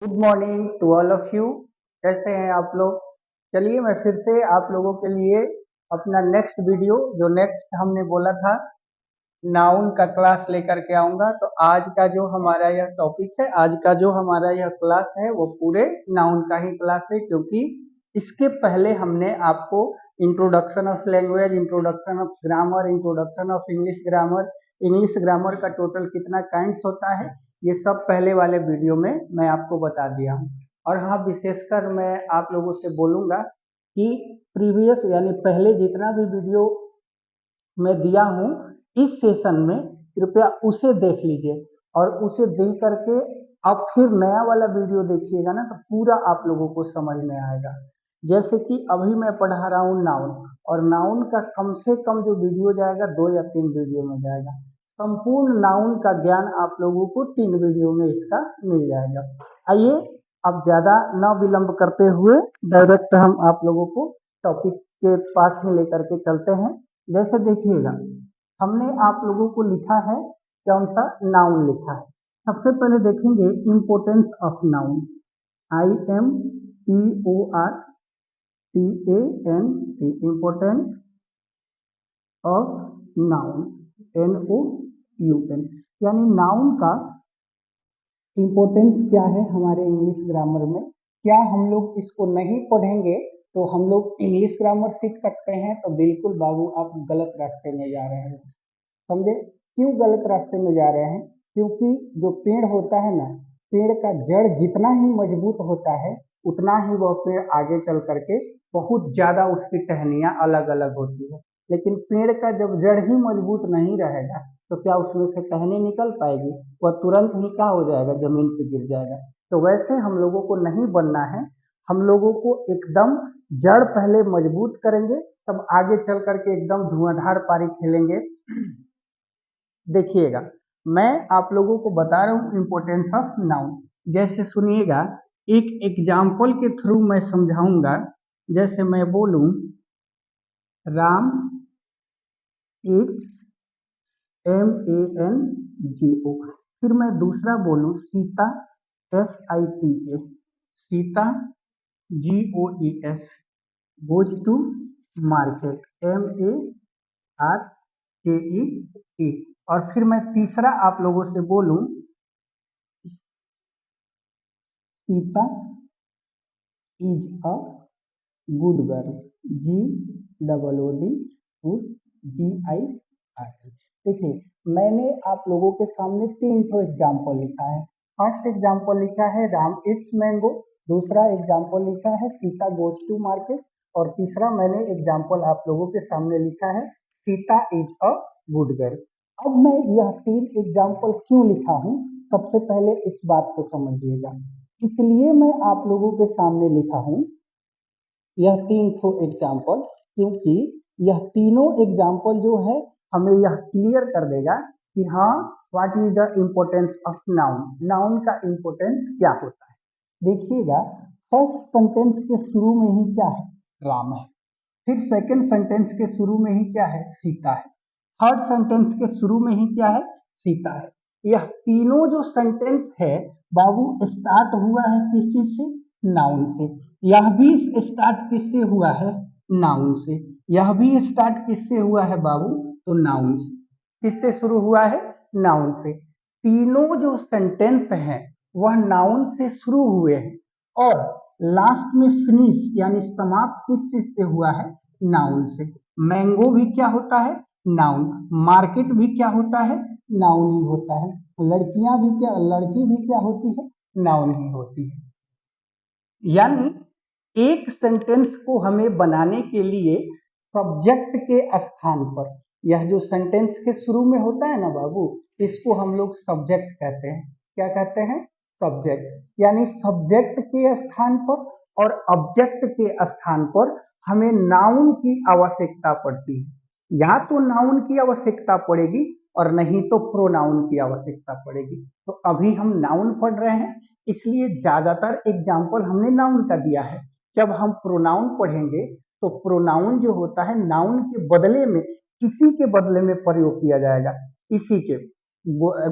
Good morning to all of you. कैसे हैं आप लोग? चलिए मैं फिर से आप लोगों के लिए अपना नेक्स्ट वीडियो जो नेक्स्ट हमने बोला था नाउन का क्लास लेकर के आऊंगा। तो आज का जो हमारा यह टॉपिक है, आज का जो हमारा यह क्लास है वो पूरे नाउन का ही क्लास है, क्योंकि इसके पहले हमने आपको introduction of language, introduction of grammar, introduction of English grammar का टोटल कितना काइंड्स होता है, ये सब पहले वाले वीडियो में मैं आपको बता दिया हूँ। और हाँ, विशेषकर मैं आप लोगों से बोलूँगा कि प्रीवियस यानी पहले जितना भी वीडियो मैं दिया हूँ इस सेशन में, कृपया उसे देख लीजिए और उसे देख करके अब फिर नया वाला वीडियो देखिएगा ना, तो पूरा आप लोगों को समझ में आएगा। जैसे कि अभी मैं पढ़ा रहा हूँ नाउन, और नाउन का कम से कम जो वीडियो जाएगा 2 या 3 वीडियो में जाएगा। संपूर्ण नाउन का ज्ञान आप लोगों को 3 वीडियो में इसका मिल जाएगा। आइए अब ज्यादा न विलंब करते हुए डायरेक्ट हम आप लोगों को टॉपिक के पास ही लेकर के चलते हैं। जैसे देखिएगा, हमने आप लोगों को लिखा है कौन सा नाउन लिखा है। सबसे पहले देखेंगे importance of noun. IMPORTANT, importance of noun, NOUN, यानी नाउन का इम्पोर्टेंस क्या है हमारे इंग्लिश ग्रामर में। क्या हम लोग इसको नहीं पढ़ेंगे तो हम लोग इंग्लिश ग्रामर सीख सकते हैं? तो बिल्कुल बाबू, आप गलत रास्ते में जा रहे हैं। समझे क्यों गलत रास्ते में जा रहे हैं? क्योंकि जो पेड़ होता है ना, पेड़ का जड़ जितना ही मजबूत होता है उतना ही वह पेड़ आगे चल करके बहुत ज्यादा उसकी टहनियां अलग अलग होती है। लेकिन पेड़ का जब जड़ ही मजबूत नहीं रहेगा तो क्या उसमें से टहनी निकल पाएगी? वह तुरंत ही क्या हो जाएगा, जमीन पे गिर जाएगा। तो वैसे हम लोगों को नहीं बनना है। हम लोगों को एकदम जड़ पहले मजबूत करेंगे, तब आगे चल करके एकदम धुआंधार पारी खेलेंगे। देखिएगा, मैं आप लोगों को बता रहा हूँ इम्पोर्टेंस ऑफ नाउन। जैसे सुनिएगा, एक एग्जाम्पल के थ्रू मैं समझाऊंगा। जैसे मैं बोलूं राम इट्स MANGO, फिर मैं दूसरा बोलूं Sita SITA, Sita GOES, goes to market MARKET। और फिर मैं तीसरा आप लोगों से बोलूं Sita is a good girl, GOOD, good, GIR। देखिए, मैंने आप लोगों के सामने 3 ठो एग्जाम्पल लिखा है। फर्स्ट एग्जाम्पल लिखा है राम इट्स मैंगो, दूसरा एग्जाम्पल लिखा है सीता गोज टू मार्केट, और तीसरा मैंने एग्जाम्पल आप लोगों के सामने लिखा है Sita is a good girl. अब मैं यह 3 एग्जाम्पल क्यों लिखा हूँ, सबसे पहले इस बात को समझिएगा। इसलिए मैं आप लोगों के सामने लिखा हूँ यह 3 ठो एग्जाम्पल, क्योंकि यह तीनों एग्जाम्पल जो है हमें यह क्लियर कर देगा कि हाँ, what is the importance of noun, noun का इम्पोर्टेंस क्या होता है। देखिएगा, फर्स्ट सेंटेंस के शुरू में ही क्या है, राम है। फिर सेकंड सेंटेंस के शुरू में ही क्या है, सीता है। थर्ड सेंटेंस के शुरू में ही क्या है, सीता है। यह तीनों जो सेंटेंस है बाबू, स्टार्ट हुआ है किस चीज से, नाउन से। यह भी स्टार्ट किससे हुआ है, नाउन से। यह भी स्टार्ट किससे हुआ है बाबू, तो नाउन से। किससे शुरू हुआ है, नाउन से। तीनों जो सेंटेंस हैं वह नाउन से शुरू हुए हैं, और लास्ट में फिनिश यानी समाप्त किस चीज से हुआ है, नाउन से। मैंगो भी क्या होता है, नाउन। मार्केट भी क्या होता है, नाउन ही होता है। लड़कियां भी क्या, लड़की भी क्या होती है, नाउन ही होती है। यानी एक सेंटेंस को हमें बनाने के लिए सब्जेक्ट के स्थान पर, यह जो सेंटेंस के शुरू में होता है ना बाबू, इसको हम लोग सब्जेक्ट कहते हैं। क्या कहते हैं, सब्जेक्ट। यानी सब्जेक्ट के स्थान पर और ऑब्जेक्ट के स्थान पर हमें नाउन की आवश्यकता पड़ती है। या तो नाउन की आवश्यकता पड़ेगी और नहीं तो प्रोनाउन की आवश्यकता पड़ेगी। तो अभी हम नाउन पढ़ रहे हैं, इसलिए ज्यादातर एग्जाम्पल हमने नाउन का दिया है। जब हम प्रोनाउन पढ़ेंगे तो प्रोनाउन जो होता है नाउन के बदले में, किसी के बदले में प्रयोग किया जाएगा। इसी के,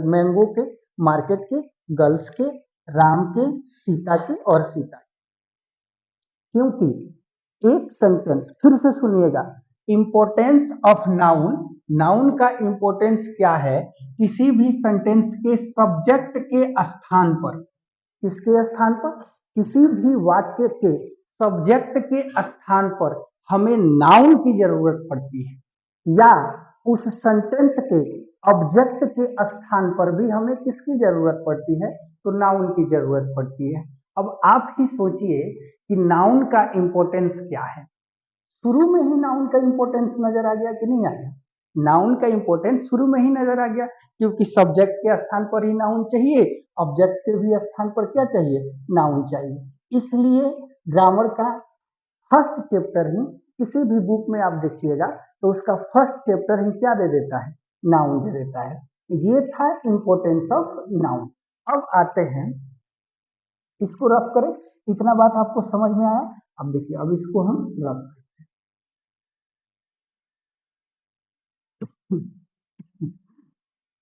मैंगो के, मार्केट के, गर्ल्स के, राम के, सीता के और सीता के। क्योंकि एक सेंटेंस, फिर से सुनिएगा, इंपॉर्टेंस ऑफ नाउन, नाउन का इंपॉर्टेंस क्या है, किसी भी सेंटेंस के सब्जेक्ट के स्थान पर, किसके स्थान पर, किसी भी वाक्य के सब्जेक्ट के स्थान पर हमें नाउन की जरूरत पड़ती है, या उस सेंटेंस के ऑब्जेक्ट के स्थान पर भी हमें किसकी जरूरत पड़ती है, तो नाउन की जरूरत पड़ती है। अब आप ही सोचिए कि नाउन का इंपॉर्टेंस क्या है। शुरू में ही नाउन का इंपॉर्टेंस नजर आ गया कि नहीं आया, नाउन का इंपॉर्टेंस शुरू में ही नजर आ गया, क्योंकि सब्जेक्ट के स्थान पर ही नाउन चाहिए, ऑब्जेक्ट के भी स्थान पर क्या चाहिए, नाउन चाहिए। इसलिए ग्रामर का फर्स्ट चैप्टर ही, किसी भी बुक में आप देखिएगा तो उसका फर्स्ट चैप्टर ही क्या दे देता है, नाउन दे देता है। ये था इंपॉर्टेंस ऑफ नाउन। अब आते हैं, इसको रफ करें, इतना बात आपको समझ में आया। अब देखिए, अब इसको हम रफ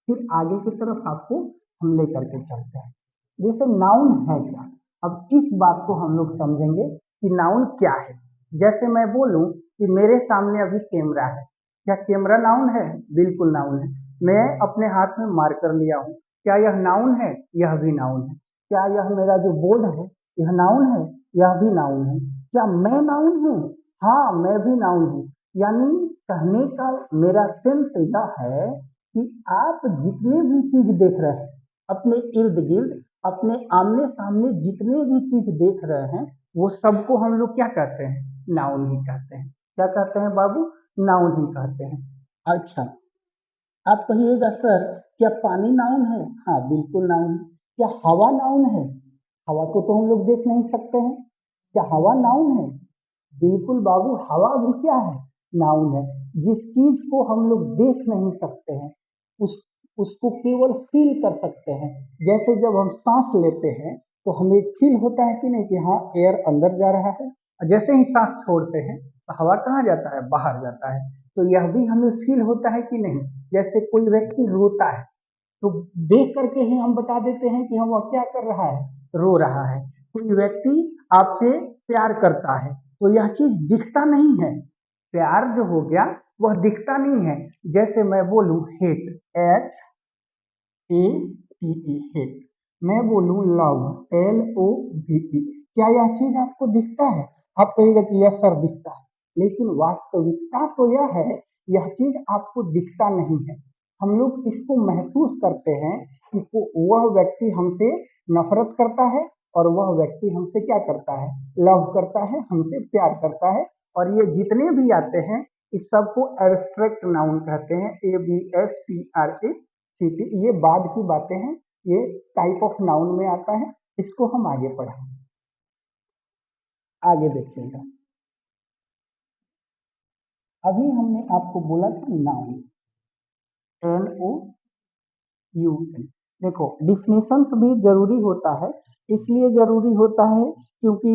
फिर आगे की तरफ आपको हम लेकर के चलते हैं। जैसे नाउन है क्या, अब इस बात को हम लोग समझेंगे कि नाउन क्या है। जैसे मैं बोलूं कि मेरे सामने अभी कैमरा है, क्या कैमरा नाउन है, बिल्कुल नाउन है। मैं अपने हाथ में मार्कर लिया हूं, क्या यह नाउन है, यह भी नाउन है। क्या यह मेरा जो बोर्ड है, यह नाउन है, यह भी नाउन है। क्या मैं नाउन हूँ, हाँ मैं भी नाउन हूँ। यानी कहने का मेरा सेंस यह है कि आप जितने भी चीज देख रहे हैं अपने इर्द गिर्द, अपने आमने सामने जितने भी चीज देख रहे हैं, वो सबको हम लोग क्या कहते हैं, नाउन ही कहते हैं। क्या कहते हैं बाबू, नाउन ही कहते हैं। अच्छा, आप कहिएगा सर क्या पानी नाउन है, हाँ बिल्कुल नाउन है। क्या हवा नाउन है, हवा को तो हम लोग देख नहीं सकते हैं, क्या हवा नाउन है, बिल्कुल बाबू हवा भी क्या है, नाउन है। जिस चीज को हम लोग देख नहीं सकते हैं, उस उसको केवल फील कर सकते हैं। जैसे जब हम सांस लेते हैं तो हमें फील होता है कि नहीं कि हाँ एयर अंदर जा रहा है, और जैसे ही सांस छोड़ते हैं तो हवा कहाँ जाता है, बाहर जाता है। तो यह भी हमें फील होता है कि नहीं। जैसे कोई व्यक्ति रोता है तो देख करके ही हम बता देते हैं कि हम वह क्या कर रहा है, रो रहा है। कोई व्यक्ति आपसे प्यार करता है तो यह चीज दिखता नहीं है, प्यार जो हो गया वह दिखता नहीं है। जैसे मैं बोलूं हेट, HATE हेट, मैं बोलूं लव, LOVE, क्या यह चीज आपको दिखता है, आप कहेगा कि यह सर दिखता है, लेकिन वास्तविकता तो यह है, यह चीज आपको दिखता नहीं है। हम लोग इसको महसूस करते हैं कि वह व्यक्ति हमसे नफरत करता है और वह व्यक्ति हमसे क्या करता है, लव करता है, हमसे प्यार करता है। और ये जितने भी आते हैं इस सबको एब्स्ट्रैक्ट नाउन कहते हैं, ABSTRACT। ये बाद की बातें हैं, ये टाइप ऑफ नाउन में आता है, इसको हम आगे पढ़ेंगे। आगे देखिएगा, अभी हमने आपको बोला था नाउन, NOUN। देखो डिफिनेशंस भी जरूरी होता है, इसलिए जरूरी होता है क्योंकि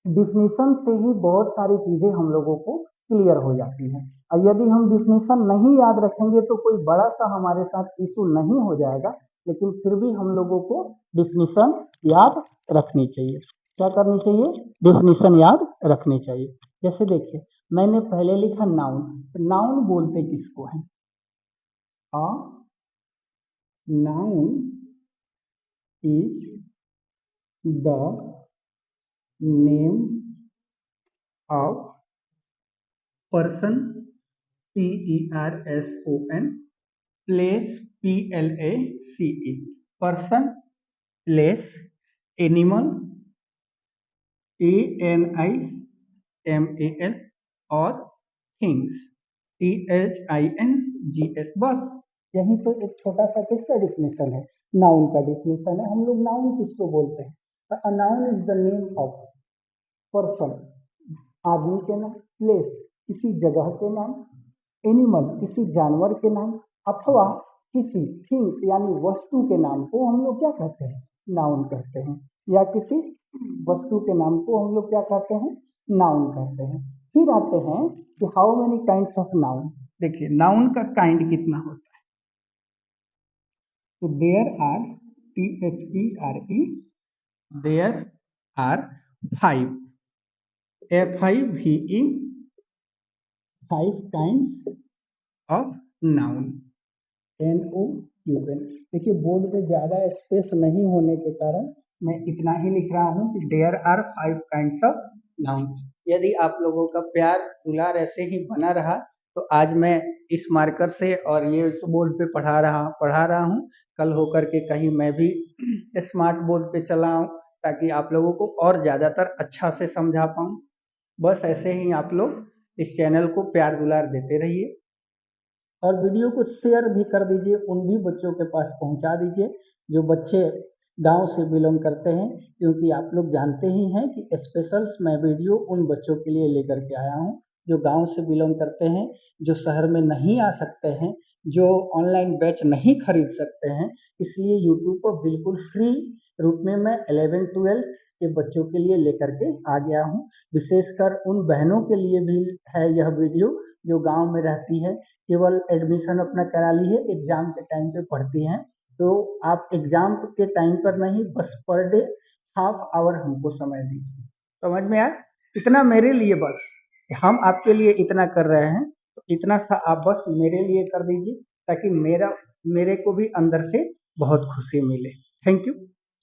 डिफिनेशन से ही बहुत सारी चीजें हम लोगों को क्लियर हो जाती हैं। और यदि हम डिफिनेशन नहीं याद रखेंगे तो कोई बड़ा सा हमारे साथ इशू नहीं हो जाएगा, लेकिन फिर भी हम लोगों को डिफिनेशन याद रखनी चाहिए। क्या करनी चाहिए, डिफिनेशन याद रखनी चाहिए। जैसे देखिए मैंने पहले लिखा नाउन, नाउन बोलते किसको है, a noun is the name of person, PERSON, place, PLACE, person, place, animal, ANIMAL, और थिंग्स, THINGS। बस यही तो एक छोटा सा किसका डिफिनेशन है, नाउन का डिफिनेशन है। हम लोग नाउन किसको बोलते हैं, a noun is the name of person, आदमी के नाम, प्लेस किसी जगह के नाम, एनिमल किसी जानवर के नाम, अथवा किसी थिंग्स यानी वस्तु के नाम को हम लोग क्या कहते हैं, नाउन कहते हैं। या किसी वस्तु के नाम को हम लोग क्या कहते हैं, नाउन कहते हैं। फिर आते हैं कि how many kinds of noun. देखिए नाउन का काइंड कितना होता है, तो there are THERE, there are 5, FIVE, 5 kinds of noun, NOUN। देखिए बोर्ड पे ज़्यादा स्पेस नहीं होने के कारण मैं इतना ही लिख रहा हूँ कि there are 5 kinds of noun. यदि आप लोगों का प्यार दुलार ऐसे ही बना रहा तो आज मैं इस मार्कर से और ये इस बोर्ड पे पढ़ा रहा हूँ, कल होकर के कहीं मैं भी स्मार्ट बोर्ड पे चला आऊँ ताकि आप लोगों को और ज़्यादातर अच्छा से समझा पाऊँ। बस ऐसे ही आप लोग इस चैनल को प्यार दुलार देते रहिए और वीडियो को शेयर भी कर दीजिए, उन भी बच्चों के पास पहुंचा दीजिए जो बच्चे गांव से बिलोंग करते हैं, क्योंकि आप लोग जानते ही हैं कि स्पेशल्स मैं वीडियो उन बच्चों के लिए लेकर के आया हूं जो गांव से बिलोंग करते हैं, जो शहर में नहीं आ सकते हैं, जो ऑनलाइन बैच नहीं खरीद सकते हैं। इसलिए यूट्यूब पर बिल्कुल फ्री रूप में मैं 11-12 के बच्चों के लिए लेकर के आ गया हूँ। विशेषकर उन बहनों के लिए भी है यह वीडियो जो गांव में रहती है, केवल एडमिशन अपना करा ली है, एग्जाम के टाइम पे पढ़ती हैं, तो आप एग्जाम के टाइम पर नहीं, बस पर डे हाफ आवर हमको समय दीजिए। समझ में आया? इतना मेरे लिए बस, हम आपके लिए इतना कर रहे हैं तो इतना सा आप बस मेरे लिए कर दीजिए ताकि मेरे को भी अंदर से बहुत खुशी मिले। Thank you.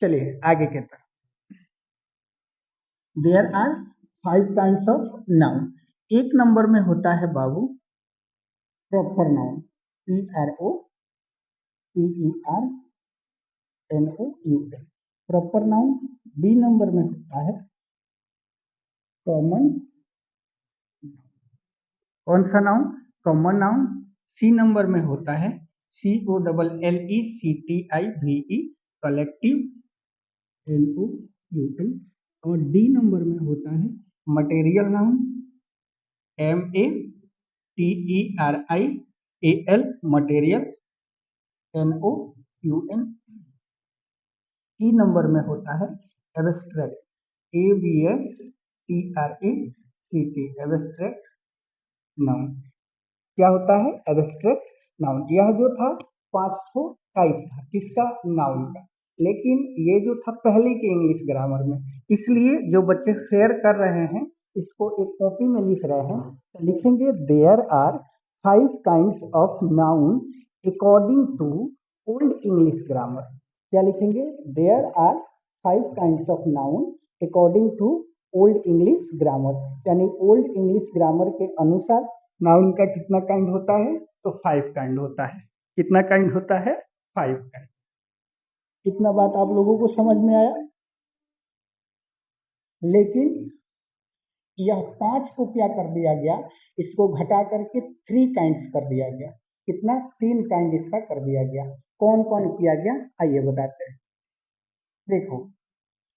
चलिए आगे के तरफ। There are 5 kinds of noun. एक नंबर में होता है बाबू proper noun, PROPERNOUN। Proper noun. B number में होता है कॉमन। कौन सा noun? Common noun. C number में होता है COLLECTIVE, कलेक्टिव, NOUN। और डी नंबर में होता है material noun, MATERIAL, material, NOUN। E number में होता है एब्स्ट्रैक्ट, ABSTRACT, एब्स्ट्रैक्ट नाउन। क्या होता है? Abstract noun. यह जो था 5 टाइप था किसका? नाउन का। लेकिन ये जो था पहले के इंग्लिश ग्रामर में, इसलिए जो बच्चे शेयर कर रहे हैं इसको एक कॉपी में लिख रहे हैं तो लिखेंगे there are 5 kinds of noun according to old English grammar. क्या लिखेंगे? There are 5 kinds of noun according to old English grammar, यानी ओल्ड इंग्लिश ग्रामर के अनुसार नाउन का कितना काइंड होता है? तो 5 काइंड होता है। कितना काइंड होता है? 5 काइंड। इतना बात आप लोगों को समझ में आया? लेकिन यह 5 को क्या कर दिया गया? इसको घटा करके 3 काइंड्स कर दिया गया। कितना? 3 काइंड इसका कर दिया गया। कौन कौन किया गया? आइए बताते हैं। देखो,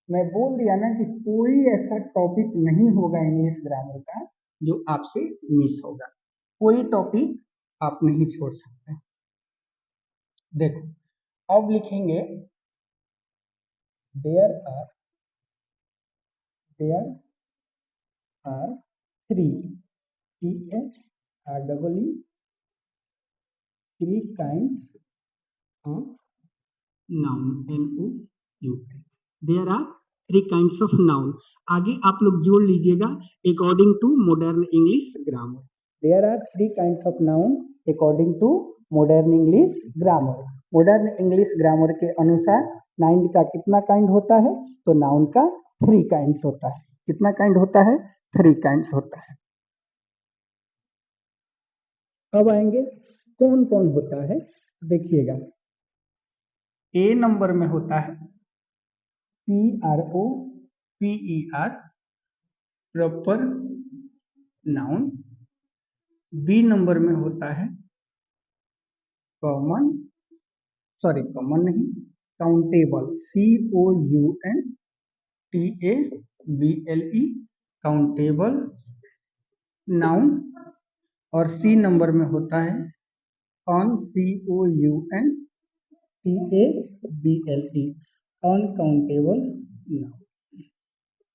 मैं बोल दिया ना कि कोई ऐसा टॉपिक नहीं होगा इंग्लिश ग्रामर का जो आपसे मिस होगा। कोई टॉपिक आप नहीं छोड़ सकते। देखो, अब लिखेंगे there are 3 kinds of noun, NOUN। There are 3 kinds of noun. आगे आप लोग जोड़ लीजिएगा according to modern English grammar. There are 3 kinds of noun according to modern English grammar. Modern English grammar के अनुसार नाउन का कितना काइंड होता है? तो नाउन का 3 काइंड्स होता है। कितना काइंड होता है? 3 काइंड्स होता है। अब आएंगे कौन कौन होता है, देखिएगा। ए नंबर में होता है PROPER, proper noun. B number में होता है कॉमन नहीं, काउंटेबल, COUNTABLE, काउंटेबल नाउन। और सी नंबर में होता है UNCOUNTABLE, अनकाउंटेबल नाउन।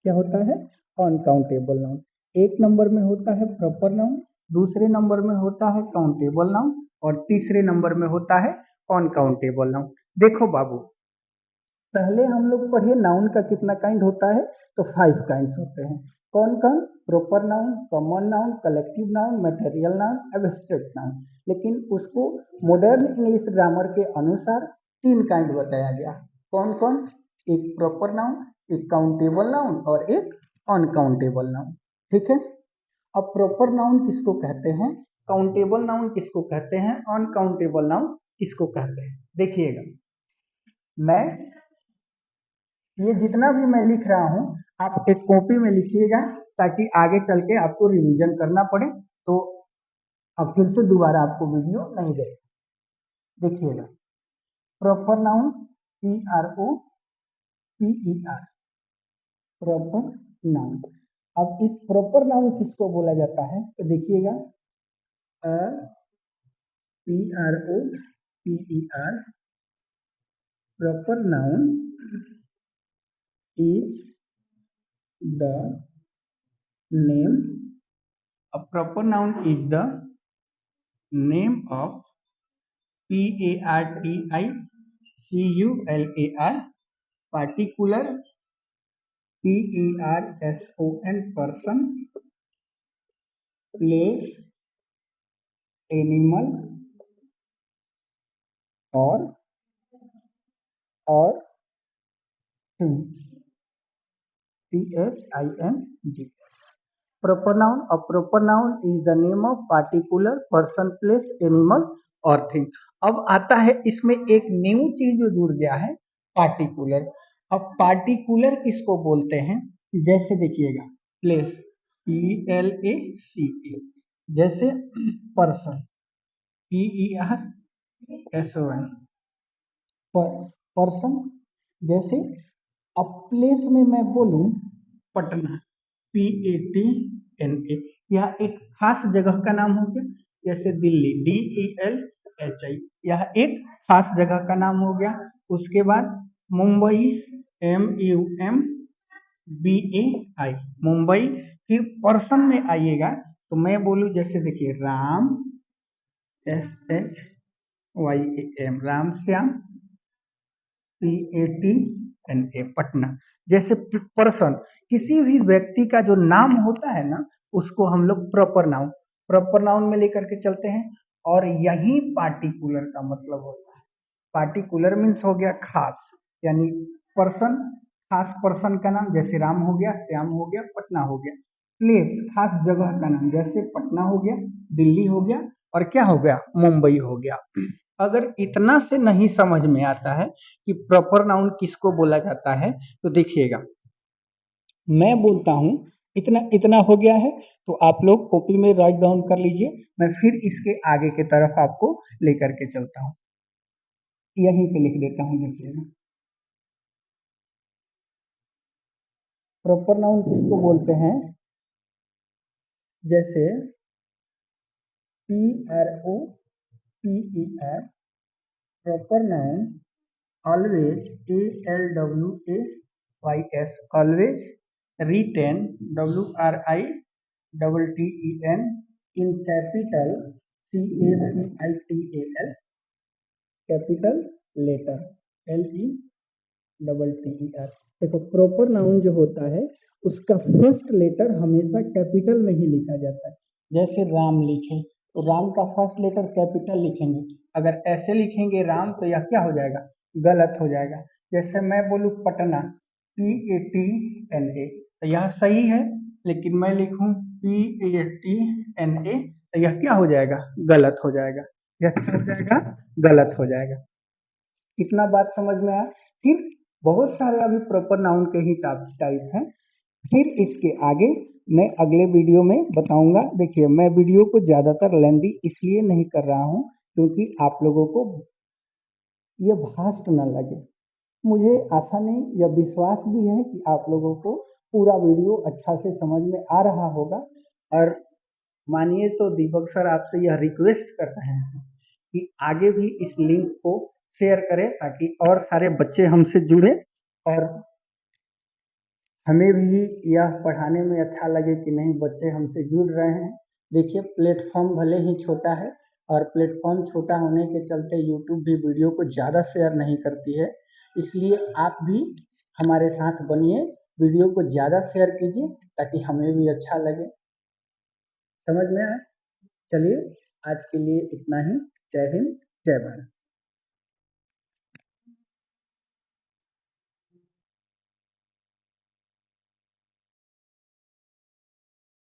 क्या होता है? Uncountable noun. एक नंबर में होता है प्रॉपर नाउन, दूसरे नंबर में होता है काउंटेबल नाउन और तीसरे नंबर में होता है अनकाउंटेबल नाउन। देखो बाबू, पहले हम लोग पढ़े नाउन का कितना काइंड होता है, तो 5 काइंड्स होते हैं। कौन कौन? Proper noun, common noun, collective noun, material noun, abstract noun. लेकिन उसको मॉडर्न इंग्लिश ग्रामर के अनुसार 3 काइंड बताया गया। कौन कौन? एक प्रॉपर नाउन, एक काउंटेबल नाउन और एक अनकाउंटेबल नाउन। ठीक है। अब प्रॉपर नाउन किसको कहते हैं, काउंटेबल नाउन किसको कहते हैं, अनकाउंटेबल नाउन किसको कहते हैं? देखिएगा, मैं ये जितना भी मैं लिख रहा हूँ आप एक कॉपी में लिखिएगा, ताकि आगे चल के आपको रिवीजन करना पड़े, तो अब फिर से दोबारा आपको वीडियो नहीं दे। देखिएगा, proper noun PROPER, proper noun. अब इस प्रॉपर नाउन किसको बोला जाता है, तो देखिएगा, PROPER, proper noun is the name, a proper noun is the name of particular, person, place, animal or thing, THING। proper noun, a proper noun is the name of particular person, place, animal और thing. अब आता है इसमें एक new चीज जो जुड़ गया है, पार्टिकुलर। अब पार्टिकुलर किसको बोलते हैं, जैसे देखिएगा, प्लेस PLACA, जैसे पर्सन PERSON, पर्सन। जैसे अब प्लेस में मैं बोलूं पटना PATNA, यह एक खास जगह का नाम हो गया। जैसे दिल्ली DELHI, यह एक खास जगह का नाम हो गया। उसके बाद मुंबई MUMBAI, मुंबई। फिर पर्सन में आइएगा तो मैं बोलूं, जैसे देखिए, राम SHYAM, राम श्याम PATNA, पटना। जैसे पर्सन, किसी भी व्यक्ति का जो नाम होता है ना, उसको हम लोग प्रॉपर नाउन में लेकर के चलते हैं। और यही पार्टिकुलर का मतलब होता है। पार्टिकुलर मीन्स हो गया खास, यानी पर्सन, खास पर्सन का नाम, जैसे राम हो गया, श्याम हो गया, पटना हो गया। प्लेस, खास जगह का नाम, जैसे पटना हो गया, दिल्ली हो गया, और क्या हो गया, मुंबई हो गया। अगर इतना से नहीं समझ में आता है कि प्रॉपर नाउन किसको बोला जाता है, तो देखिएगा, मैं बोलता हूं, इतना हो गया है, तो आप लोग कॉपी में राइट डाउन कर लीजिए। मैं फिर इसके आगे की तरफ आपको लेकर के चलता हूं, यहीं पे लिख देता हूं। देखिएगा, प्रॉपर नाउन किसको बोलते हैं, जैसे PROPER, proper noun always, ALWAYS, always, written, WRITTEN, in capital, CAPITAL, capital letter, LETTER। देखो, प्रॉपर नाउन जो होता है उसका फर्स्ट लेटर हमेशा कैपिटल में ही लिखा जाता है। जैसे राम लिखे तो राम का फर्स्ट लेटर कैपिटल लिखेंगे। अगर ऐसे लिखेंगे राम, तो यह क्या हो जाएगा, गलत हो जाएगा। जैसे मैं बोलूं पटना PATNA, तो यह सही है, लेकिन मैं लिखूं PATNA, तो यह क्या हो जाएगा, गलत हो जाएगा। यह क्या हो जाएगा, गलत हो जाएगा। इतना बात समझ में आया। फिर बहुत सारे अभी प्रॉपर नाउन के ही टाइप हैं। फिर इसके आगे मैं अगले वीडियो में बताऊंगा। देखिए, मैं वीडियो को ज़्यादातर लेंदी इसलिए नहीं कर रहा हूं, क्योंकि आप लोगों को ये भास्ट न लगे। मुझे आशा नहीं या विश्वास भी है कि आप लोगों को पूरा वीडियो अच्छा से समझ में आ रहा होगा। और मानिए तो दीपक सर आपसे यह रिक्वेस्ट कर रहे हैं कि आगे भी इस लिंक को शेयर करें, ताकि और सारे बच्चे हमसे जुड़े और हमें भी यह पढ़ाने में अच्छा लगे कि नहीं, बच्चे हमसे जुड़ रहे हैं। देखिए, प्लेटफॉर्म भले ही छोटा है, और प्लेटफॉर्म छोटा होने के चलते यूट्यूब भी वीडियो को ज़्यादा शेयर नहीं करती है। इसलिए आप भी हमारे साथ बनिए, वीडियो को ज़्यादा शेयर कीजिए ताकि हमें भी अच्छा लगे। समझ में आए? चलिए आज के लिए इतना ही। जय हिंद, जय भारत।